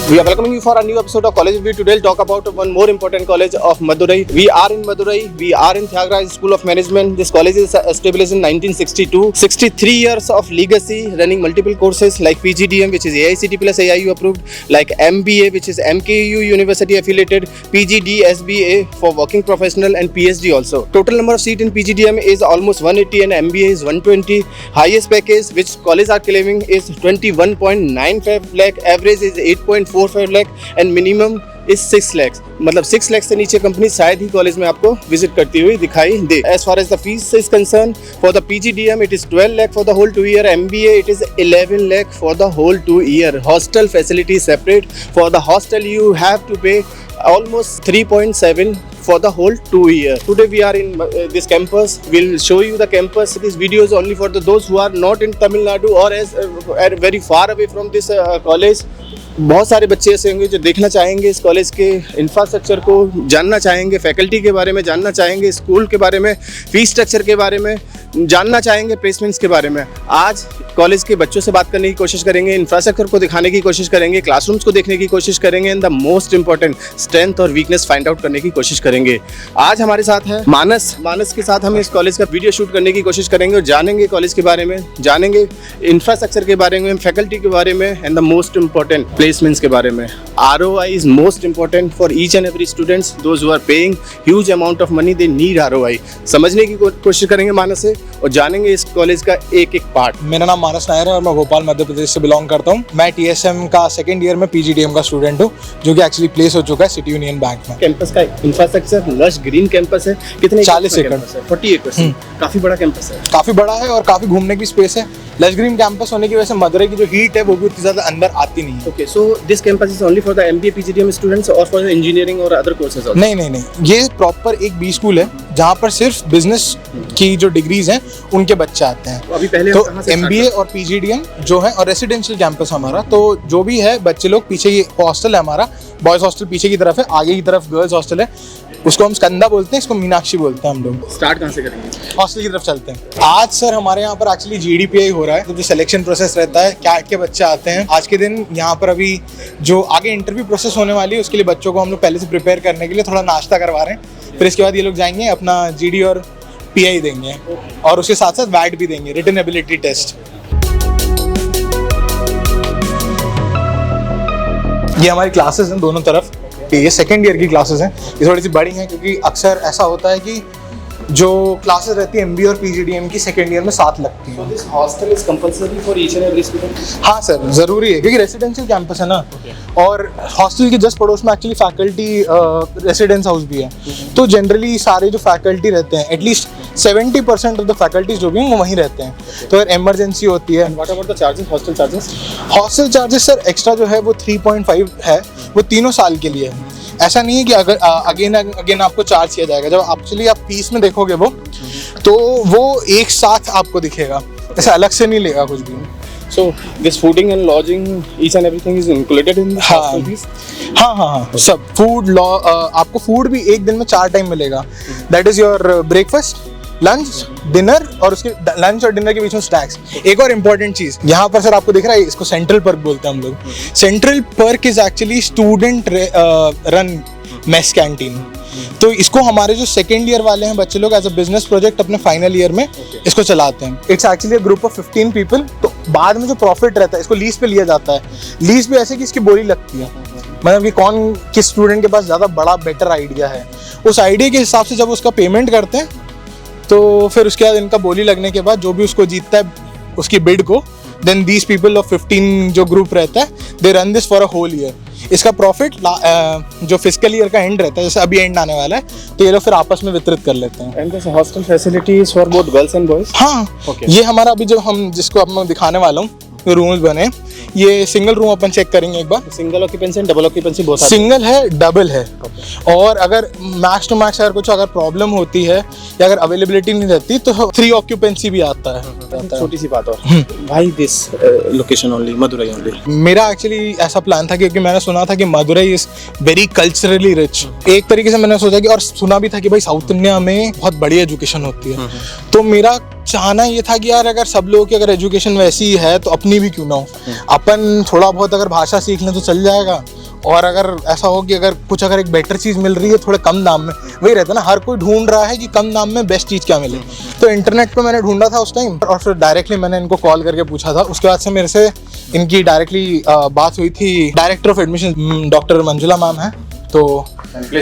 We are welcoming you for a new episode of College Review. Today we'll talk about one more important college of Madurai. We are in Madurai. We are in Thiagaraj School of Management. This college is established in 1962. 63 years of legacy, running multiple courses like PGDM, which is AICTE plus AIU approved, like MBA, which is MKU University affiliated, PGD SBA for working professional, and PhD also. Total number of seats in PGDM is almost 180 and MBA is 120. Highest package which college are claiming is 21.95 lakh. Average is 8.45 lakh and minimum is 6 lakhs. मतलब 6 लाख से नीचे company शायद ही college में आपको visit करती हुई दिखाई दे. As far as the fees is concerned, for the PGDM it is 12 lakh for the whole 2 year. MBA it is 11 lakh for the whole 2 year. Hostel facility separate. For the hostel you have to pay almost 3.7 for the whole 2 year. Today we are in this campus. We'll show you the campus. This video is only for those who are not in Tamil Nadu or are very far away from this college. बहुत सारे बच्चे ऐसे होंगे जो देखना चाहेंगे इस college के इंफ्रास्ट्रक्चर को, जानना चाहेंगे फैकल्टी के बारे में, जानना चाहेंगे स्कूल के बारे में, फीस स्ट्रक्चर के बारे में, जानना चाहेंगे प्लेसमेंट्स के बारे में. आज कॉलेज के बच्चों से बात करने की कोशिश करेंगे, इंफ्रास्ट्रक्चर को दिखाने की कोशिश करेंगे, क्लासरूम्स को देखने की कोशिश करेंगे and the most important strength और वीकनेस फाइंड आउट करने की कोशिश करेंगे. आज हमारे साथ है मानस के साथ हम इस कॉलेज का वीडियो शूट करने की कोशिश करेंगे और जानेंगे कॉलेज के बारे में, जानेंगे इंफ्रास्ट्रक्चर के बारे में, फैकल्टी के बारे में and the most important placements के बारे में. ROI is most important for each and every students. Those who are paying huge amount of money, they need ROI. समझने की कोशिश करेंगे मानस से और जानेंगे इस कॉलेज का एक एक पार्ट. मेरा नाम मानस नायर है और मैं भोपाल मध्य प्रदेश से बिलोंग करता हूँ. मैं TSM का सेकंड ईयर में PGDM का स्टूडेंट हूँ, जो कि एक्चुअली प्लेस हो चुका है सिटी यूनियन बैंक में. कैंपस का इंफ्रास्ट्रक्चर लश ग्रीन कैंपस है. कितने 40 एकड़ 40 एकड़. काफी बड़ा कैंपस है. काफी बड़ा है और काफी घूमने की स्पेस है. लश ग्रीन कैंपस होने की वजह से मदुरई की जो हीट है वो भी उतनी ज्यादा अंदर आती नहीं है. Okay, so this campus is only for the MBA PGDM students or for the engineering or other courses also? नहीं, ये प्रॉपर एक B स्कूल है जहाँ पर सिर्फ बिजनेस की जो डिग्रीज हैं उनके बच्चे आते हैं. अभी पहले तो MBA और PGDM जो है और रेसिडेंशियल कैंपस हमारा, तो जो भी है बच्चे लोग, पीछे ये हॉस्टल है हमारा, बॉयज हॉस्टल पीछे की तरफ है, आगे की तरफ गर्ल्स हॉस्टल है. उसको हम स्कंदा बोलते हैं, इसको मीनाक्षी बोलते हैं. हम लोग स्टार्ट कहाँ से करेंगे? हॉस्टल की तरफ चलते हैं. आज सर हमारे यहाँ पर एक्चुअली GDPI हो रहा है, तो जो सिलेक्शन प्रोसेस रहता है, क्या के बच्चे आते हैं आज के दिन यहाँ पर. अभी जो आगे इंटरव्यू प्रोसेस होने वाली है उसके लिए बच्चों को हम लोग पहले से प्रिपेयर करने के लिए थोड़ा नाश्ता करवा रहे हैं. फिर इसके बाद ये लोग जाएंगे अपना GD और PI देंगे और उसके साथ साथ वैट भी देंगे, रिटन एबिलिटी टेस्ट. ये हमारी क्लासेस हैं दोनों तरफ. ये सेकेंड ईयर की क्लासेस हैं. ये थोड़ी सी बड़ी हैं क्योंकि अक्सर ऐसा होता है कि जो क्लासेस रहती है MBA और PGDM की सेकेंड ईयर में साथ लगती हैं. This hostel is compulsory for each and every student? हाँ सर, ज़रूरी है क्योंकि रेसिडेंशियल कैंपस है ना. और हॉस्टल के जस्ट पड़ोस में एक्चुअली फैकल्टी रेसिडेंस हाउस भी है. तो जनरली सारे जो फैकल्टी रहते हैं, एटलीस्ट 70% ऑफ द फैकल्टीज जो भी हैं वो वहीं रहते हैं. तो अगर इमरजेंसी होती है. What about the charges, hostel charges? Hostel charges sir extra जो है वो 3.5 है, वो 3 साल के लिए है. ऐसा नहीं है कि अगर अगेन आपको चार्ज किया जाएगा. जब एक्चुअली आप फीस में देखोगे वो, तो वो एक साथ आपको दिखेगा, ऐसा अलग से नहीं लेगा कुछ भी. So this fooding and lodging, each and everything is included in the hostel fees? हाँ, सब फूड आपको फूड भी एक दिन में 4 टाइम मिलेगा. That is your breakfast, lunch, dinner और उसके लंच और डिनर के बीच में स्नैक्स. एक और इम्पोर्टेंट चीज यहाँ पर सर आपको दिख रहा है, इसको सेंट्रल पर्क बोलते हैं हम लोग. Central perk is actually student run mess canteen. तो इसको हमारे जो सेकेंड ईयर वाले हैं बच्चे लोग एज अ बिजनेस प्रोजेक्ट अपने फाइनल ईयर में इसको चलाते हैं. It's actually group of 15 people. तो बाद में जो प्रॉफिट रहता है इसको लीज पे लिया जाता है. लीज भी ऐसे कि इसकी बोली लगती है, मतलब कि कौन किस स्टूडेंट के पास ज़्यादा बड़ा बेटर आइडिया है, उस आइडिया के हिसाब से जब उसका पेमेंट करते हैं तो फिर उसके बाद इनका बोली लगने के बाद जो भी उसको जीतता है उसकी बिड को, देन दीज पीपल ऑफ 15 जो ग्रुप रहता है, they run this for a whole year. इसका प्रॉफिट जो फिस्कल ईयर का एंड रहता है, जैसे अभी एंड आने वाला है, तो ये लोग फिर आपस में वितरित कर लेते हैं. And this hostel facility is for both girls and boys? हाँ, okay. ये हमारा अभी जो हम जिसको अब मैं दिखाने वाला हूँ, रूम्स बने, ये सिंगल रूम अपन चेक करेंगे एक बार. Single occupancy and double occupancy बहुत सारे. सिंगल है, डबल है. और अगर मैक्स टू मैक्स अगर कुछ अगर प्रॉब्लम होती है या अगर अवेलेबिलिटी नहीं रहती तो 3 ऑक्यूपेंसी भी आता है. छोटी सी बात और, भाई this location only, Madurai only? मेरा एक्चुअली ऐसा प्लान था क्योंकि मैंने सुना था कि Madurai is very culturally rich. एक तरीके से मैंने सोचा कि और सुना भी था कि भाई साउथ इंडिया में बहुत बड़ी एजुकेशन होती है. तो मेरा चाहना ये था कि यार अगर सब लोगों की अगर एजुकेशन वैसी ही है तो अपनी भी क्यों ना हो। अपन थोड़ा बहुत अगर भाषा सीख लें तो चल जाएगा, और अगर ऐसा हो कि अगर एक बेटर चीज़ मिल रही है थोड़े कम दाम में, वही रहता है ना, हर कोई ढूंढ रहा है कि कम दाम में बेस्ट चीज़ क्या मिले। तो इंटरनेट पे मैंने ढूंढा था उस टाइम, और फिर डायरेक्टली मैंने इनको कॉल करके पूछा था। उसके बाद से मेरे से इनकी डायरेक्टली बात हुई थी। Director of admission doctor Manjula ma'am है, तो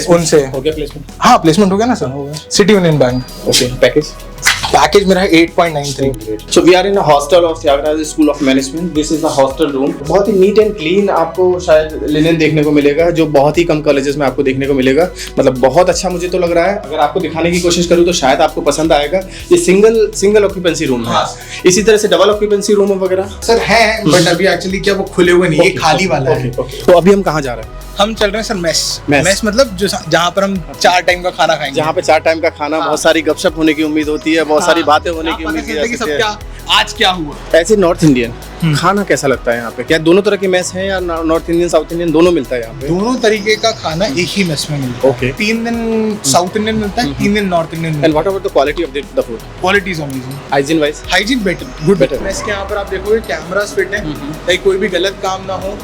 उनसे हो गया प्लेसमेंट? हाँ, प्लेसमेंट हो गया ना sir, city union bank. Okay, package मेरा है 8.93। So we are in a hostel of Tyagaraja School of Management. This is the hostel room. बहुत ही नीट एंड क्लीन आपको शायद लिनन देखने को मिलेगा, जो बहुत ही कम कॉलेजेस में आपको देखने को मिलेगा। मतलब बहुत अच्छा मुझे तो लग रहा है। अगर आपको दिखाने की कोशिश करूँ तो शायद आपको पसंद आएगा। ये सिंगल ऑक्यूपेंसी रूम है। इसी तरह से डबल ऑक्यूपेंसी रूम वगैरह सर है, बट अभी एक्चुअली क्या वो खुले हुए नहीं है, खाली वाला है। तो अभी हम कहाँ जा रहे हैं? हम चल रहे हैं सर मेस मतलब जो जहाँ पर हम 4 टाइम का खाना खाएंगे, जहाँ पे 4 टाइम का खाना, बहुत सारी गपशप होने की उम्मीद होती है, बहुत सारी बातें होने की उम्मीद है कि सब क्या आज क्या हुआ। ऐसे नॉर्थ इंडियन खाना कैसा लगता है यहाँ पे? क्या दोनों तरह की मेस है या नॉर्थ इंडियन साउथ इंडियन दोनों मिलता है यहाँ पे? दोनों तरीके का खाना एक ही मेस में मिलता है। ओके। 3 दिन साउथ इंडियन मिलता है, 3 दिन नॉर्थ इंडियन मिलता है। And what about the quality of the food? Quality is amazing. Hygiene wise? Hygiene better, good Better. Mess के यहाँ पर आप देखोगे कैमरास फिट है, ताकि कोई भी गलत काम ना हो।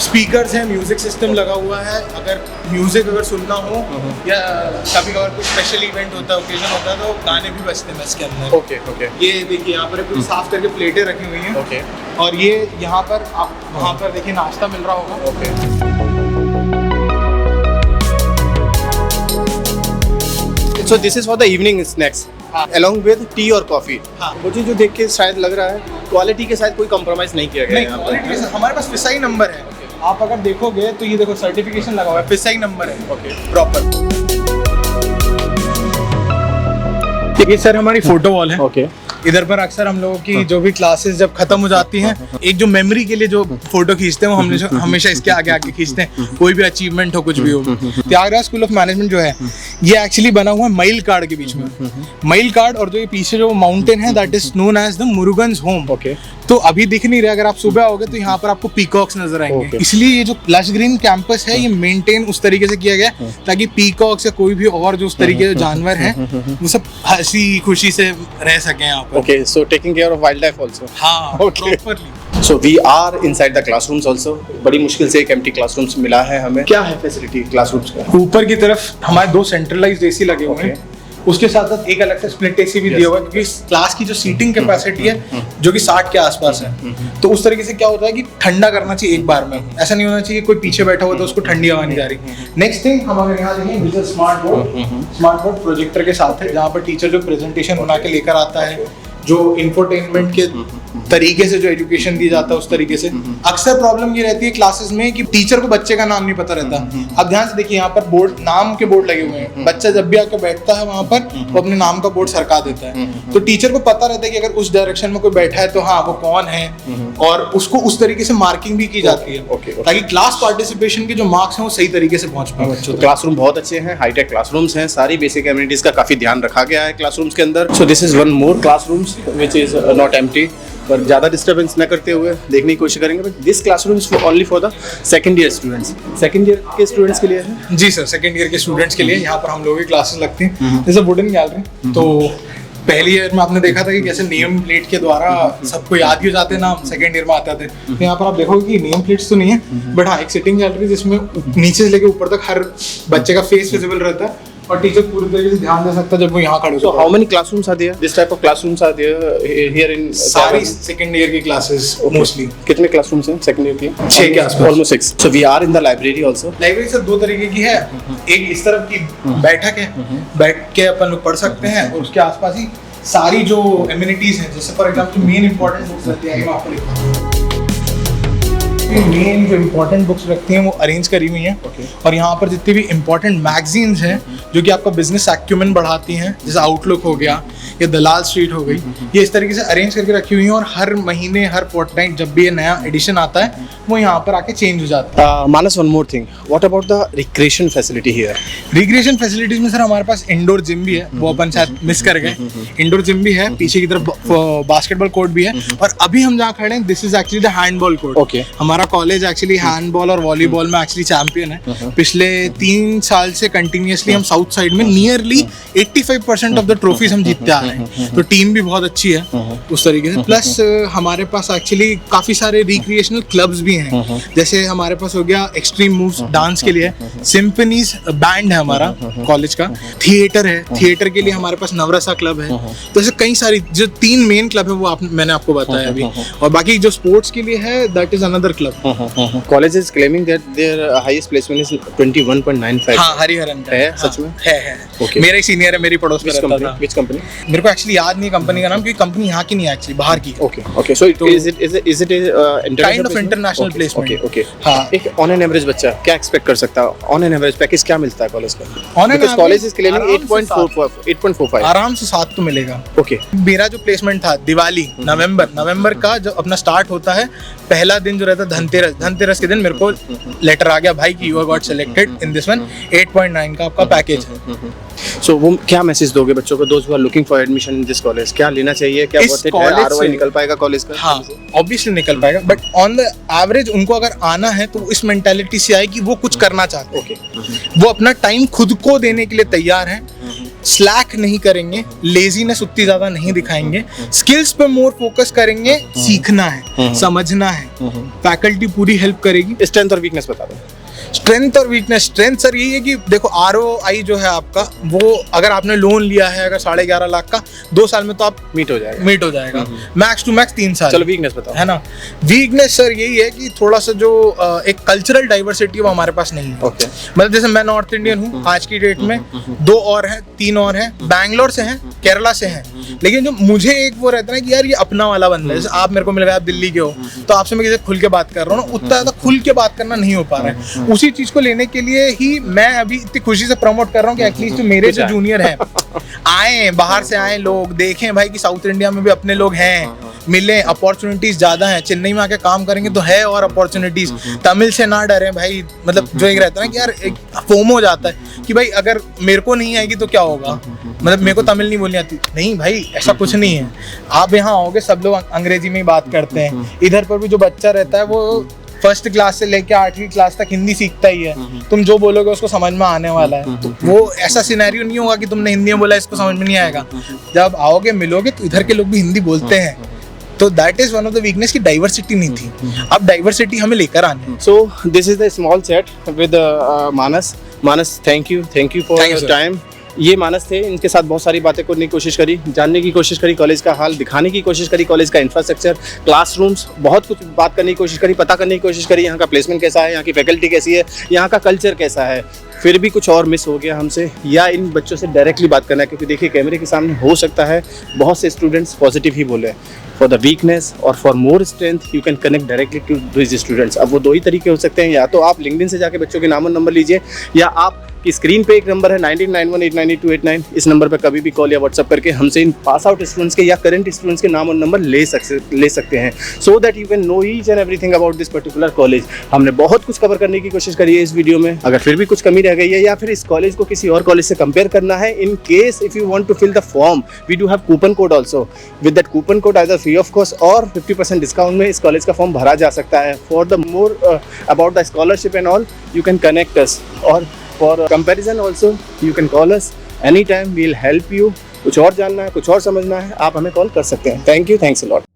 स्पीकर्स हैं, म्यूजिक सिस्टम लगा हुआ है। अगर म्यूजिक सुनना हो या कभी कभार कोई स्पेशल इवेंट होता है, ओकेजन होता है, तो गाने भी बजते हैं मेस के अंदर। Okay okay. ये देखिए यहाँ पर पूरी साफ करके प्लेटें रखी हुई हैं। ओके। और ये यहाँ पर आप वहाँ पर देखिए नाश्ता मिल रहा होगा। Okay. So this is for the evening snacks, along with tea और coffee. हाँ। मुझे जो देख के शायद लग रहा है क्वालिटी के साथ कोई कम्प्रोमाइज नहीं किया गया नहीं, है यहाँ क्वालिटी पर। से हमारे पास फिसाई नंबर है। आप अगर देखोगे तो ये देखो सर्टिफिकेशन लगा हुआ है, फिसाई नंबर है। ओके। प्रॉपर। ये सर हमारी फोटो वॉल है। ओके। इधर पर अक्सर हम लोगों की जो भी क्लासेस जब खत्म हो जाती हैं, एक जो मेमोरी के लिए जो फोटो खींचते हैं वो हमने हमेशा इसके आगे आगे खींचते हैं, कोई भी अचीवमेंट हो, कुछ भी हो। त्यागराज स्कूल ऑफ मैनेजमेंट जो है ये एक्चुअली बना हुआ है मईल कार्ड के बीच में। मईल कार्ड और जो ये पीछे जो माउंटेन है that is known as the Murugan's home. Okay. तो अभी दिख नहीं रहा, अगर आप सुबह आओगे तो यहाँ पर आपको पीकॉक्स नजर आएंगे। Okay. इसलिए ये जो लश ग्रीन कैंपस है ये मेंटेन उस तरीके से किया गया है ताकि पीकॉक्स या कोई भी और जो उस तरीके के जानवर हैं वो सब हंसी खुशी से रह सकें यहाँ पर। Okay, so taking care of wildlife also. हाँ, Okay. Properly. So we are inside the classrooms also. बड़ी मुश्किल से एक empty classrooms मिला है हमें। क्या है फैसिलिटी क्लासरूम्स का? ऊपर की तरफ हमारे 2 सेंट्रलाइज्ड एसी लगे हुए हैं। उसके साथ साथ एक अलग से स्प्लिट एसी भी दिया हुआ है, क्योंकि क्लास की जो सीटिंग कैपेसिटी है जो कि 60 के आसपास है, तो उस तरीके से क्या होता है कि ठंडा करना चाहिए एक बार में। ऐसा नहीं होना चाहिए कोई पीछे बैठा हुआ तो उसको ठंडी हवा नहीं जा रही। नेक्स्ट थिंग हम अगर यहाँ देखें, स्मार्ट बोर्ड प्रोजेक्टर के साथ है, जहाँ पर टीचर जो प्रेजेंटेशन बना के लेकर आता है, जो इंफोटेनमेंट के तरीके से जो एजुकेशन दी जाता है उस तरीके से। अक्सर प्रॉब्लम ये रहती है क्लासेस में कि टीचर को बच्चे का नाम नहीं पता रहता। अब ध्यान से देखिए, यहाँ पर बोर्ड, नाम के बोर्ड लगे हुए हैं। बच्चा जब भी आकर बैठता है वहाँ पर वो अपने नाम का बोर्ड सरका देता है, तो टीचर को पता रहता है कि अगर उस डायरेक्शन में कोई बैठा है तो हाँ वो कौन है, और उसको उस तरीके से मार्किंग भी की जाती है ताकि क्लास पार्टिसिपेशन के जो मार्क्स हैं वो सही तरीके से पहुंच पाए बच्चों तक। क्लासरूम बहुत अच्छे हैं, हाईटेक क्लासरूम्स हैं, सारी बेसिक एमिनिटीज का काफी ध्यान रखा गया है क्लासरूम्स के अंदर। So this is one more classrooms which is not empty, पर ज़्यादा डिस्टर्बेंस न करते हुए देखने की कोशिश करेंगे। But this classroom is only for the second year students. Second year के स्टूडेंट्स के लिए है? जी सर, सेकंड ईयर के स्टूडेंट्स के लिए यहाँ पर हम लोगों की क्लासेस लगती हैं। जैसे वुडन गैलरी, तो पहली ईयर में आपने देखा था कि कैसे नेम प्लेट के द्वारा सबको याद ही हो जाते नाम, सेकंड ईयर में आते थे। तो यहाँ पर आप देखोगे कि नेम प्लेट्स तो नहीं है, बट हाँ एक सिटिंग गैलरी जिसमें नीचे से लेके ऊपर तक हर बच्चे का फेस विजिबल रहता है और टीचर पूरी तरीके से ध्यान दे सकता है जब वो यहाँ खड़े। So how many classrooms are there? This type of classrooms are there here in सारी सेकंड ईयर की क्लासेस मोस्टली। कितने क्लासरूम्स हैं सेकंड ईयर के? 6 के आसपास। Almost 6. So we are in the library also. Library sir 2 तरीके की है। एक इस तरफ की बैठक है, बैठ के अपन लोग पढ़ सकते हैं, और उसके आसपास ही सारी जो एमिनिटीज हैं, जैसे for example main important books रहती है, मैं आपको लिखता हूँ। मेन जो इम्पोर्टेंट बुक्स रखती हैं वो अरेंज करी हुई हैं। और यहाँ पर जितनी भी इम्पोर्टेंट मैगजीन्स हैं जो कि आपका बिजनेस एक्यूमेंट बढ़ाती हैं, जैसे आउटलुक हो गया या दलाल स्ट्रीट हो गई, ये इस तरीके से अरेंज करके रखी हुई हैं। और हर महीने, हर फोर्टनाइट जब भी ये नया एडिशन आता है वो यहाँ पर आके चेंज हो जाता है। Manas, one more thing. What about the recreation facility here? Recreation facilities में सर हमारे पास इंडोर जिम भी है, वो अपन शायद मिस कर गए। इंडोर जिम भी है, पीछे की तरफ बास्केटबॉल कोर्ट भी है, और अभी हम जहाँ खड़े हैं this is actually the handball court. Okay. हमारा हमारा कॉलेज एक्चुअली हैंडबॉल और वॉलीबॉल में एक्चुअली चैंपियन है। पिछले 3 साल से कंटिन्यूसली हम साउथ साइड में नियरली 85% ऑफ द ट्रॉफीज हम जीतते आ रहे हैं। तो टीम भी बहुत अच्छी है उस तरीके से। प्लस हमारे पास एक्चुअली काफी सारे रिक्रिएशनल क्लब्स भी हैं। जैसे हमारे पास हो गया एक्सट्रीम मूव्स डांस के लिए, सिम्फनीज बैंड है हमारा कॉलेज का, थिएटर है, थिएटर के लिए हमारे पास नवरसा क्लब है। तो ऐसे कई सारी जो 3 मेन क्लब है वो मैंने आपको बताया अभी, और बाकी जो स्पोर्ट्स के लिए है that is another club. College is claiming that their highest placement is 21.95। हाँ, हरिहरन का है सच में? है। Okay. मेरा ही सीनियर है, मेरी पड़ोस में रहता था। Which company? मेरे को एक्चुअली याद नहीं है कंपनी का नाम, क्योंकि कंपनी यहाँ की नहीं है एक्चुअली, बाहर की है। Okay. So is it a kind of international placement. Okay. हाँ। एक ऑन एन एवरेज बच्चा क्या एक्सपेक्ट कर सकता है? ऑन एन एवरेज पैकेज क्या मिलता है कॉलेज का? On an college is claiming 8.45। आराम से 7 तो मिलेगा। ओके। मेरा जो प्लेसमेंट था दिवाली नवंबर का जो अपना स्टार्ट होता है, पहला दिन जो रहता है धनतेरस के दिन मेरे को लेटर आ गया भाई कि you got selected in this one, 8.9 का आपका पैकेज है। सो वो क्या मैसेज दोगे बच्चों को, दोस्त who are looking for admission in this college? क्या लेना चाहिए, क्या इस वर्थ इट है, कॉलेज आरओआई से- निकल पाएगा कॉलेज का? हाँ, ऑब्वियसली निकल पाएगा, बट ऑन द एवरेज उनको अगर आना है तो इस मेंटालिटी से आए कि वो कुछ करना चाहते हैं। ओके। वो अपना टाइम खुद को देने के लिए तैयार हैं, स्लैक नहीं करेंगे, लेजीनेस उतनी ज्यादा नहीं दिखाएंगे, स्किल्स पे मोर फोकस करेंगे, सीखना है, समझना है, फैकल्टी पूरी हेल्प करेगी। स्ट्रेंथ और वीकनेस बता दो। स्ट्रेंथ और वीकनेस, स्ट्रेंथ सर यही है कि देखो आरओआई जो है आपका, वो अगर आपने लोन लिया है अगर 11.5 लाख का, 2 साल में तो आप मीट हो जाएगा। मैक्स टू मैक्स 3 साल। चलो वीकनेस बताओ। है ना। वीकनेस सर यही है कि थोड़ा सा जो एक कल्चरल डाइवर्सिटी वो हमारे पास नहीं है। ओके। मतलब जैसे मैं नॉर्थ इंडियन हूँ आज की डेट में, 2 और हैं, 3 और हैं, बैंगलोर से हैं, केरला से हैं, लेकिन जो मुझे एक वो रहता है कि यार ये अपना वाला बंदा है। जैसे आप मेरे को मिल गए, आप दिल्ली के हो, तो आपसे मैं किसी खुल के बात कर रहा हूँ ना, उतना ज्यादा खुल के बात करना नहीं हो पा रहा है। उसी चीज को लेने के लिए ही मैं अभी इतनी खुशी से प्रमोट कर रहा हूँ कि एटलीस्ट जो मेरे जो जूनियर हैं आए, बाहर से आए लोग, देखें भाई कि साउथ इंडिया में भी अपने लोग हैं, मिले, अपॉर्चुनिटीज ज्यादा हैं। चेन्नई में आके काम करेंगे तो है और अपॉर्चुनिटीज। तमिल से ना डरे भाई, मतलब जो एक रहता है ना कि यार एक फोमो हो जाता है कि भाई अगर मेरे को नहीं आएगी तो क्या होगा, मतलब मेरे को तमिल नहीं बोलनी आती, नहीं भाई ऐसा कुछ नहीं है। आप यहाँ आओगे सब लोग अंग्रेजी में ही बात करते हैं। इधर पर भी जो बच्चा रहता है वो 1st क्लास से लेकर 8वीं क्लास तक हिंदी सीखता ही है। तुम जो बोलोगे उसको समझ में आने वाला है। तो वो ऐसा सिनेरियो नहीं होगा कि तुमने हिंदी में बोला इसको समझ में नहीं आएगा। जब आओगे मिलोगे तो इधर के लोग भी हिंदी बोलते हैं। तो that is one of the weakness की डाइवर्सिटी नहीं थी। अब डाइवर्सिटी हमें लेकर आनी है। So this is the small set with Manas. Thank you for your time. ये मानस थे, इनके साथ बहुत सारी बातें करने की कोशिश करी, जानने की कोशिश करी, कॉलेज का हाल दिखाने की कोशिश करी, कॉलेज का इंफ्रास्ट्रक्चर, क्लासरूम्स, बहुत कुछ बात करने की कोशिश करी, पता करने की कोशिश करी, यहाँ का प्लेसमेंट कैसा है, यहाँ की फैकल्टी कैसी है, यहाँ का कल्चर कैसा है। फिर भी कुछ और मिस हो गया हमसे, या इन बच्चों से डायरेक्टली बात करना है, क्योंकि देखिए कैमरे के सामने हो सकता है बहुत से स्टूडेंट्स पॉजिटिव ही बोले। फॉर द वीकनेस और for more strength you can connect directly to this students. अब वो 2 ही तरीके हो सकते हैं, या तो आप लिंक्डइन से जाके बच्चों के नाम और नंबर लीजिए, या आप की स्क्रीन पे एक नंबर है 9918982889, इस नंबर पर कभी भी कॉल या व्हाट्सअप करके हमसे इन पास आउट स्टूडेंट्स के या करंट स्टूडेंट्स के नाम और नंबर ले सकते हैं, so that you can know each and everything about this particular college. हमने बहुत कुछ कवर करने की कोशिश करी है इस वीडियो में। अगर फिर भी कुछ कमी रह गई है या फिर इस कॉलेज को किसी और कॉलेज से कंपेयर करना है, in case if you want to fill the form, we do have coupon code also. With that coupon code either free of cost or 50% discount में इस कॉलेज का फॉर्म भरा जा सकता है। For the more about the scholarship and all, you can connect अस, और for comparison also you can call us anytime, we'll help you। कुछ और जानना है, कुछ और समझना है, आप हमें कॉल कर सकते हैं। Thank you, thanks a lot.